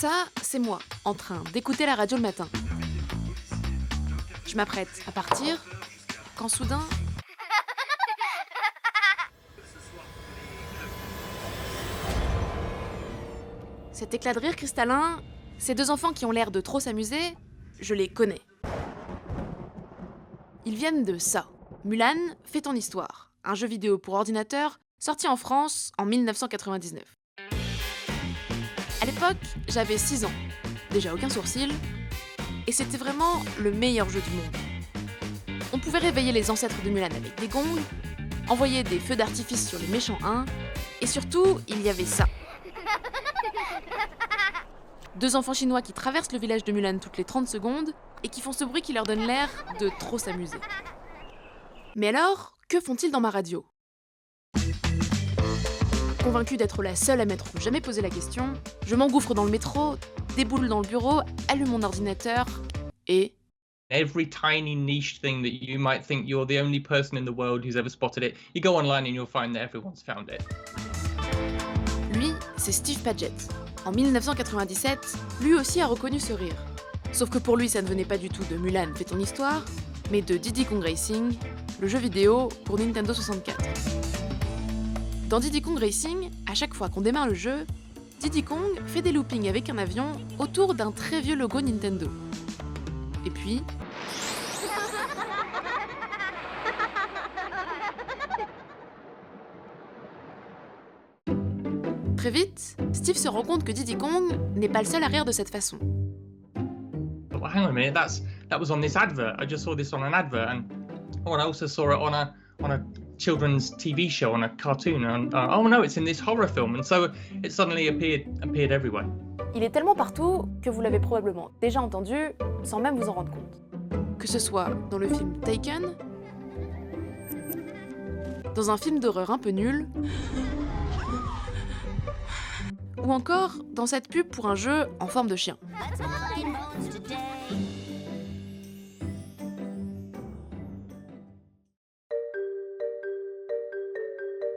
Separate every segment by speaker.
Speaker 1: Ça, c'est moi, en train d'écouter la radio le matin. Je m'apprête à partir, quand soudain... Cet éclat de rire cristallin, ces deux enfants qui ont l'air de trop s'amuser, je les connais. Ils viennent de ça. Mulan, Fais ton histoire, un jeu vidéo pour ordinateur sorti en France en 1999. À l'époque, j'avais 6 ans, déjà aucun sourcil, et c'était vraiment le meilleur jeu du monde. On pouvait réveiller les ancêtres de Mulan avec des gongs, envoyer des feux d'artifice sur les méchants Huns, et surtout, il y avait ça. 2 enfants chinois qui traversent le village de Mulan toutes les 30 secondes et qui font ce bruit qui leur donne l'air de trop s'amuser. Mais alors, que font-ils dans ma radio ? Convaincue d'être la seule à m'être jamais posé la question, je m'engouffre dans le métro, déboule dans le bureau, allume mon ordinateur et...
Speaker 2: Every tiny niche thing that you might think you're the only person in the world who's ever spotted it, you go online and you'll find that everyone's found it.
Speaker 1: Lui, c'est Steve Padgett. En 1997, lui aussi a reconnu ce rire. Sauf que pour lui, ça ne venait pas du tout de Mulan, Fais ton histoire, mais de Diddy Kong Racing, le jeu vidéo pour Nintendo 64. Dans Diddy Kong Racing, à chaque fois qu'on démarre le jeu, Diddy Kong fait des loopings avec un avion autour d'un très vieux logo Nintendo. Et puis... Très vite, Steve se rend compte que Diddy Kong n'est pas le seul à rire de cette façon.
Speaker 2: Well, hang on a minute, that was on this advert. I just saw this on an advert, and I also saw it on a children's TV show, on a cartoon. And oh no, it's in this horror film, and so it suddenly appeared everywhere.
Speaker 1: Il est tellement partout que vous l'avez probablement déjà entendu sans même vous en rendre compte. Que ce soit dans le film Taken, dans un film d'horreur un peu nul, ou encore dans cette pub pour un jeu en forme de chien.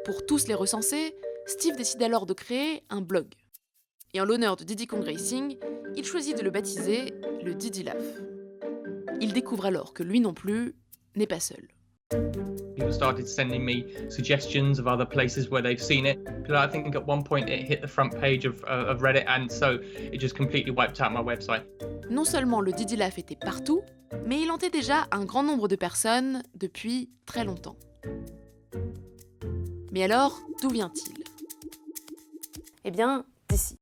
Speaker 1: Pour tous les recenser, Steve décide alors de créer un blog. Et en l'honneur de Diddy Kong Racing, il choisit de le baptiser le Diddy Laugh. Il découvre alors que lui non plus n'est pas seul.
Speaker 2: People started sending me suggestions of other places where they've seen it. I think at one point it hit the front page of Reddit, and so it just completely wiped out my website.
Speaker 1: Non seulement le Diddy Laugh était partout, mais il hantait déjà un grand nombre de personnes depuis très longtemps. Mais alors, d'où vient-il ? Eh bien, d'ici.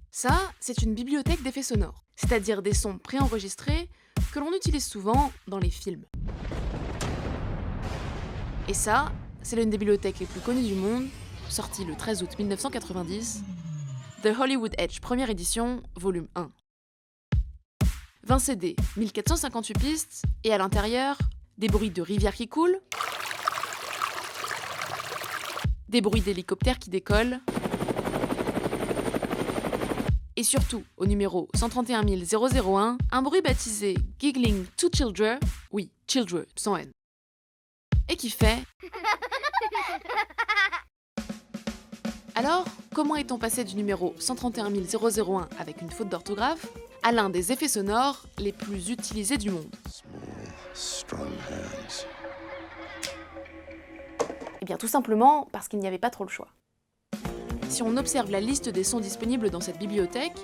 Speaker 1: Ça, c'est une bibliothèque d'effets sonores, c'est-à-dire des sons préenregistrés que l'on utilise souvent dans les films. Et ça, c'est l'une des bibliothèques les plus connues du monde, sortie le 13 août 1990, The Hollywood Edge première édition, volume 1. 20 CD, 1458 pistes, et à l'intérieur, des bruits de rivières qui coulent, des bruits d'hélicoptères qui décollent, et surtout, au numéro 131 001, un bruit baptisé Giggling to Children, oui, Children, sans N, et qui fait... Alors, comment est-on passé du numéro 131 001 avec une faute d'orthographe à l'un des effets sonores les plus utilisés du monde ? Eh bien, tout simplement parce qu'il n'y avait pas trop le choix. Si on observe la liste des sons disponibles dans cette bibliothèque,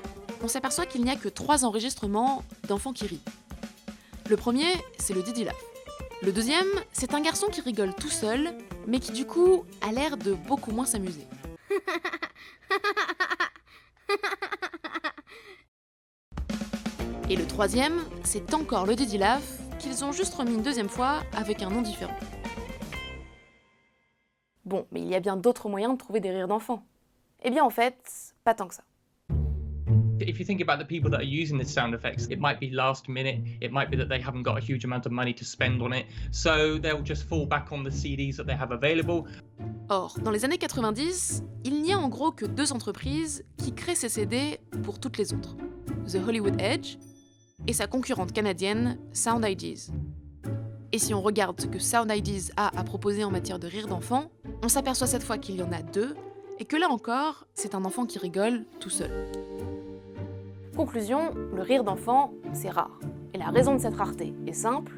Speaker 1: on s'aperçoit qu'il n'y a que 3 enregistrements d'enfants qui rient. Le premier, c'est le Diddy Laugh. Le deuxième, c'est un garçon qui rigole tout seul, mais qui du coup a l'air de beaucoup moins s'amuser. Et le troisième, c'est encore le Diddy Laugh, qu'ils ont juste remis une deuxième fois avec un nom différent. Bon, mais il y a bien d'autres moyens de trouver des rires d'enfants. Eh bien en fait, pas tant que ça.
Speaker 2: If you think about the people that are using the sound effects, it might be last minute, it might be that they haven't got a huge amount of money to spend on it, so they'll just fall back on the CDs that they have available.
Speaker 1: Or, dans les années 90, il n'y a en gros que 2 entreprises qui créent ces CD pour toutes les autres. The Hollywood Edge et sa concurrente canadienne, Sound Ideas. Et si on regarde ce que Sound Ideas a à proposer en matière de rire d'enfant, on s'aperçoit cette fois qu'il y en a 2, et que là encore, c'est un enfant qui rigole tout seul. conclusion, le rire d'enfant, c'est rare. Et la raison de cette rareté est simple.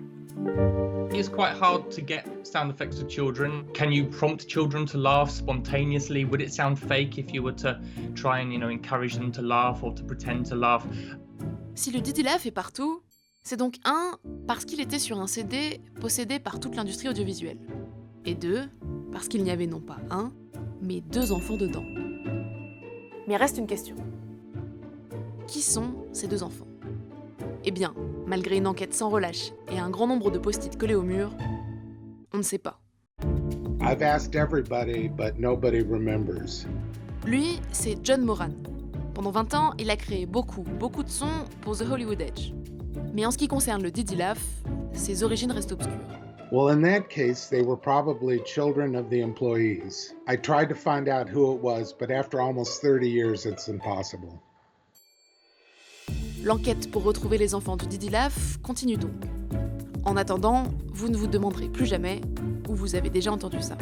Speaker 2: It's quite hard to get sound effects to children. Can you prompt children to laugh spontaneously? Would it sound fake if you were to try and, encourage them to laugh or to pretend to laugh?
Speaker 1: Si le Didi Laugh est partout, c'est donc parce qu'il était sur un CD possédé par toute l'industrie audiovisuelle. Et parce qu'il n'y avait non pas mais 2 enfants dedans. Mais reste une question. Qui sont ces 2 enfants ? Eh bien, malgré une enquête sans relâche et un grand nombre de post-it collés au mur, on ne sait pas.
Speaker 3: I've asked everybody, but nobody remembers.
Speaker 1: Lui, c'est John Moran. Pendant 20 ans, il a créé beaucoup de sons pour The Hollywood Edge. Mais en ce qui concerne le Didi Laugh, ses origines restent obscures.
Speaker 3: Well, in that case, they were probably children of the employees. I tried to find out who it was, but after almost 30 years, it's impossible.
Speaker 1: L'enquête pour retrouver les enfants du Didi Laugh continue donc. En attendant, vous ne vous demanderez plus jamais où vous avez déjà entendu ça.